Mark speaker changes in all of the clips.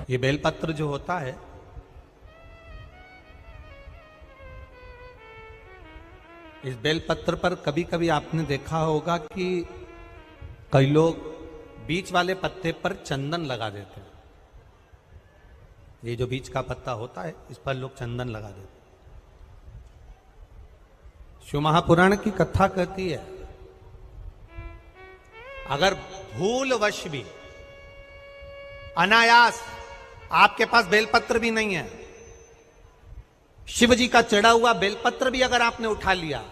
Speaker 1: ये बेलपत्र जो होता है इस बेलपत्र पर कभी कभी आपने देखा होगा कि कई लोग बीच वाले पत्ते पर चंदन लगा देते हैं। ये जो बीच का पत्ता होता है इस पर लोग चंदन लगा देते हैं। शिव महापुराण की कथा कहती है अगर भूलवश भी अनायास आपके पास बेलपत्र भी नहीं है, शिव जी का चढ़ा हुआ बेलपत्र भी अगर आपने उठा लिया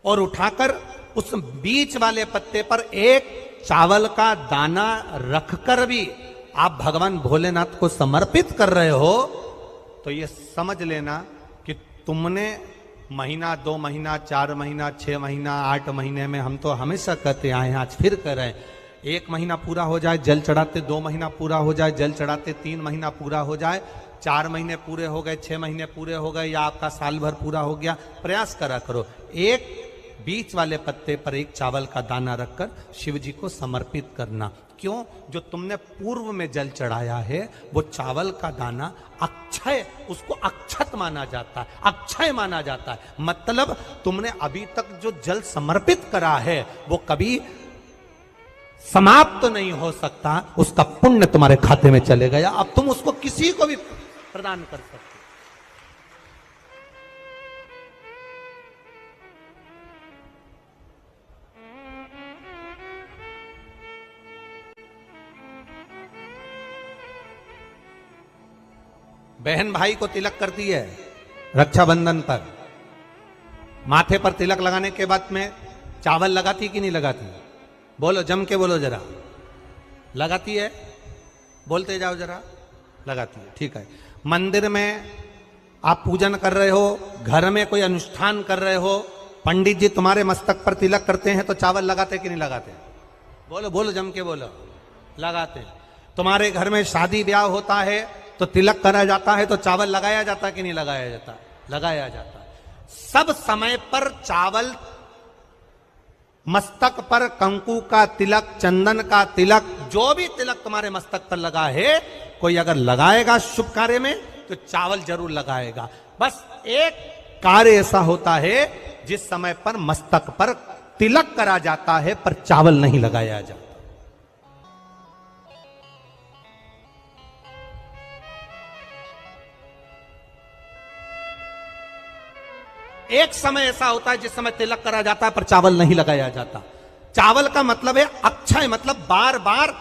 Speaker 1: और उठाकर उस बीच वाले पत्ते पर एक चावल का दाना रखकर भी आप भगवान भोलेनाथ को समर्पित कर रहे हो, तो ये समझ लेना कि तुमने महीना, 2 महीना, 4 महीना, 6 महीना, 8 महीने में, हम तो हमेशा कहते आए हैं, आज फिर कर रहे हैं, 1 महीना पूरा हो जाए जल चढ़ाते, 2 महीना पूरा हो जाए जल चढ़ाते, 3 महीना पूरा हो जाए, 4 महीने पूरे हो गए, 6 महीने पूरे हो गए, या आपका साल भर पूरा हो गया, प्रयास करा करो एक बीच वाले पत्ते पर एक चावल का दाना रखकर शिव जी को समर्पित करना। क्यों? जो तुमने पूर्व में जल चढ़ाया है वो चावल का दाना अक्षय, उसको अक्षत माना जाता है, अक्षय माना जाता है। मतलब तुमने अभी तक जो जल समर्पित करा है वो कभी समाप्त नहीं हो सकता, उसका पुण्य तुम्हारे खाते में चले गया, अब तुम उसको किसी को भी प्रदान कर सकते। बहन भाई को तिलक करती है रक्षाबंधन पर, माथे पर तिलक लगाने के बाद में चावल लगाती कि नहीं लगाती? बोलो, जम के बोलो जरा। लगाती है? बोलते जाओ जरा। लगाती है, ठीक है। मंदिर में आप पूजन कर रहे हो, घर में कोई अनुष्ठान कर रहे हो, पंडित जी तुम्हारे मस्तक पर तिलक करते हैं तो चावल लगाते कि नहीं लगाते? बोलो बोलो, जम के बोलो। लगाते हैं। तुम्हारे घर में शादी ब्याह होता है तो तिलक करा जाता है तो चावल लगाया जाता कि नहीं लगाया जाता? लगाया जाता। सब समय पर चावल, मस्तक पर कंकु का तिलक, चंदन का तिलक, जो भी तिलक तुम्हारे मस्तक पर लगा है, कोई अगर लगाएगा शुभ कार्य में तो चावल जरूर लगाएगा। बस एक कार्य ऐसा होता है जिस समय पर मस्तक पर तिलक करा जाता है पर चावल नहीं लगाया जाता। एक समय ऐसा होता है जिस समय तिलक करा जाता है पर चावल नहीं लगाया जाता। चावल का मतलब है अक्षय, मतलब बार बार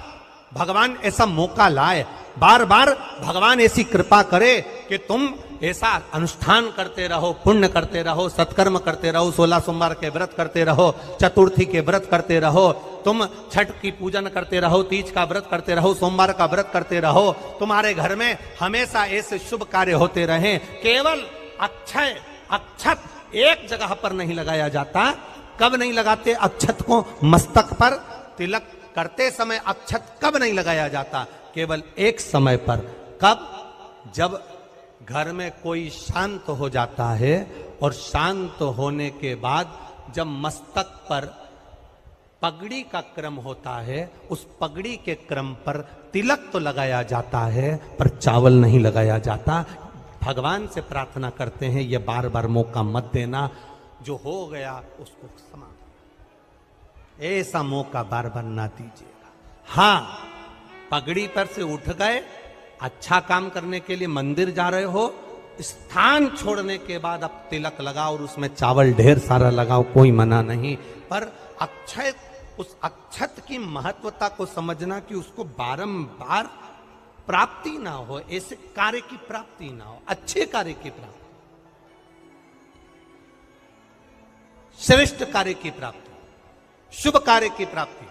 Speaker 1: भगवान ऐसा मौका लाए, बार बार भगवान ऐसी कृपा करे कि तुम ऐसा अनुष्ठान करते रहो, पुण्य करते रहो, सत्कर्म करते रहो, 16 सोमवार के व्रत करते रहो, चतुर्थी के व्रत करते रहो, तुम छठ की पूजन करते रहो, तीज का व्रत करते रहो, सोमवार का व्रत करते रहो, तुम्हारे घर में हमेशा ऐसे शुभ कार्य होते रहे। केवल अक्षय, अक्षत एक जगह पर नहीं लगाया जाता। कब नहीं लगाते अक्षत को? मस्तक पर तिलक करते समय अक्षत कब नहीं लगाया जाता? केवल एक समय पर। कब? जब घर में कोई शांत हो जाता है और शांत होने के बाद जब मस्तक पर पगड़ी का क्रम होता है, उस पगड़ी के क्रम पर तिलक तो लगाया जाता है पर चावल नहीं लगाया जाता। भगवान से प्रार्थना करते हैं ये बार बार मौका मत देना, जो हो गया उसको समाप्त, ऐसा मौका बार बार ना दीजिएगा। हाँ, पगड़ी पर से उठ गए, अच्छा काम करने के लिए मंदिर जा रहे हो, स्थान छोड़ने के बाद अब तिलक लगाओ और उसमें चावल ढेर सारा लगाओ, कोई मना नहीं। पर अक्षय, उस अक्षत की महत्वता को समझना कि उसको बारंबार प्राप्ति ना हो, ऐसे कार्य की प्राप्ति ना हो, अच्छे कार्य की प्राप्ति, श्रेष्ठ कार्य की प्राप्ति, शुभ कार्य की प्राप्ति।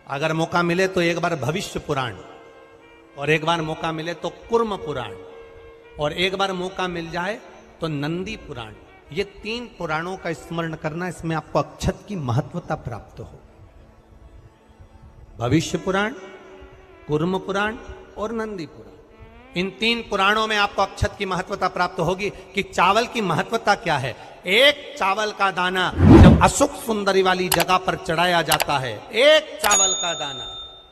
Speaker 1: अगर मौका मिले तो एक बार भविष्य पुराण, और एक बार मौका मिले तो कुर्म पुराण, और एक बार मौका मिल जाए तो नंदी पुराण, ये 3 पुराणों का स्मरण करना, इसमें आपको अक्षत की महत्वता प्राप्त हो। भविष्य पुराण, कुर्म पुराण और नंदी पुराण, इन 3 पुराणों में आपको अक्षत की महत्वता प्राप्त होगी कि चावल की महत्वता क्या है। एक चावल का दाना जब अशुक सुंदरी वाली जगह पर चढ़ाया जाता है, एक चावल का दाना,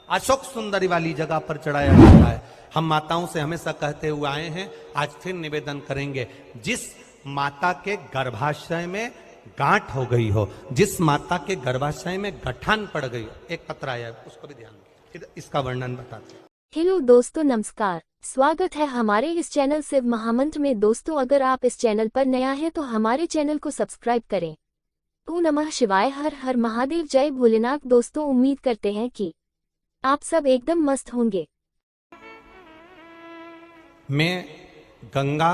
Speaker 1: अशोक सुंदरी वाली जगह पर चढ़ाया जाता है। हम माताओं से हमेशा कहते हुए आए हैं, आज फिर निवेदन करेंगे, जिस माता के गर्भाशय में गांठ हो गई हो, जिस माता के गर्भाशय में गठान पड़ गई हो, एक पत्र आया है, उसको भी ध्यान दें, फिर इसका वर्णन बताते हैं।
Speaker 2: हेलो दोस्तों, नमस्कार। स्वागत है हमारे इस चैनल शिव महामंत्र में। दोस्तों, अगर आप इस चैनल पर नया है तो हमारे चैनल को सब्सक्राइब करें। ओम नमः शिवाय, हर हर महादेव, जय भोलेनाथ। दोस्तों, उम्मीद करते हैं कि आप सब एकदम मस्त होंगे।
Speaker 1: मैं गंगा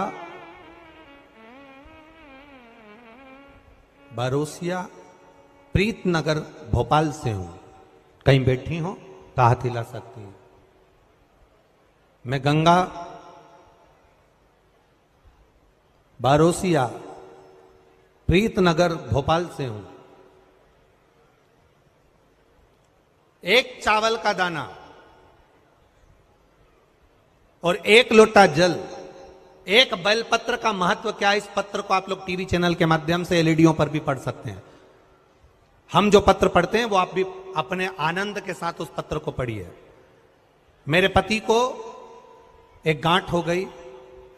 Speaker 1: बारोसिया प्रीतनगर भोपाल से हूं। कहीं बैठी हो तो हाथ हिला सकती हूं। मैं गंगा बारोसिया प्रीतनगर भोपाल से हूं। एक चावल का दाना और एक लोटा जल, एक बेलपत्र का महत्व क्या है, इस पत्र को आप लोग टीवी चैनल के माध्यम से एलईडीओं पर भी पढ़ सकते हैं। हम जो पत्र पढ़ते हैं वो आप भी अपने आनंद के साथ उस पत्र को पढ़िए। मेरे पति को एक गांठ हो गई,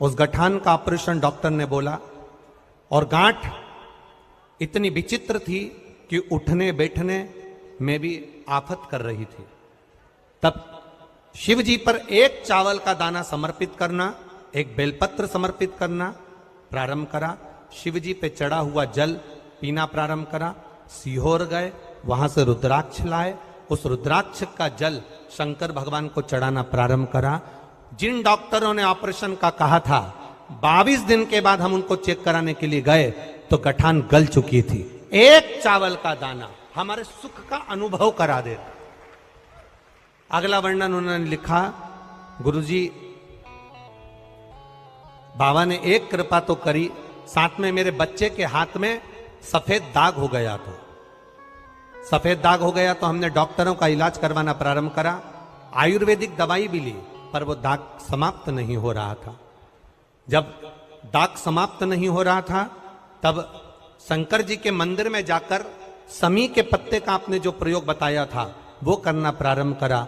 Speaker 1: उस गठान का ऑपरेशन डॉक्टर ने बोला, और गांठ इतनी विचित्र थी कि उठने बैठने में भी आफत कर रही थी। तब शिव जी पर एक चावल का दाना समर्पित करना, एक बेलपत्र समर्पित करना प्रारंभ करा। शिव जी पे चढ़ा हुआ जल पीना प्रारंभ करा। सीहोर गए, वहां से रुद्राक्ष लाए, उस रुद्राक्ष का जल शंकर भगवान को चढ़ाना प्रारंभ करा। जिन डॉक्टरों ने ऑपरेशन का कहा था, 22 दिन के बाद हम उनको चेक कराने के लिए गए तो गठान गल चुकी थी। एक चावल का दाना हमारे सुख का अनुभव करा देता। अगला वर्णन उन्होंने लिखा, गुरुजी बाबा ने एक कृपा तो करी, साथ में मेरे बच्चे के हाथ में सफेद दाग हो गया। तो सफेद दाग हो गया तो हमने डॉक्टरों का इलाज करवाना प्रारंभ करा। आयुर्वेदिक दवाई भी ली, पर वो दाग समाप्त नहीं हो रहा था। जब दाग समाप्त नहीं हो रहा था तब शंकर जी के मंदिर में जाकर समी के पत्ते का आपने जो प्रयोग बताया था वो करना प्रारंभ करा।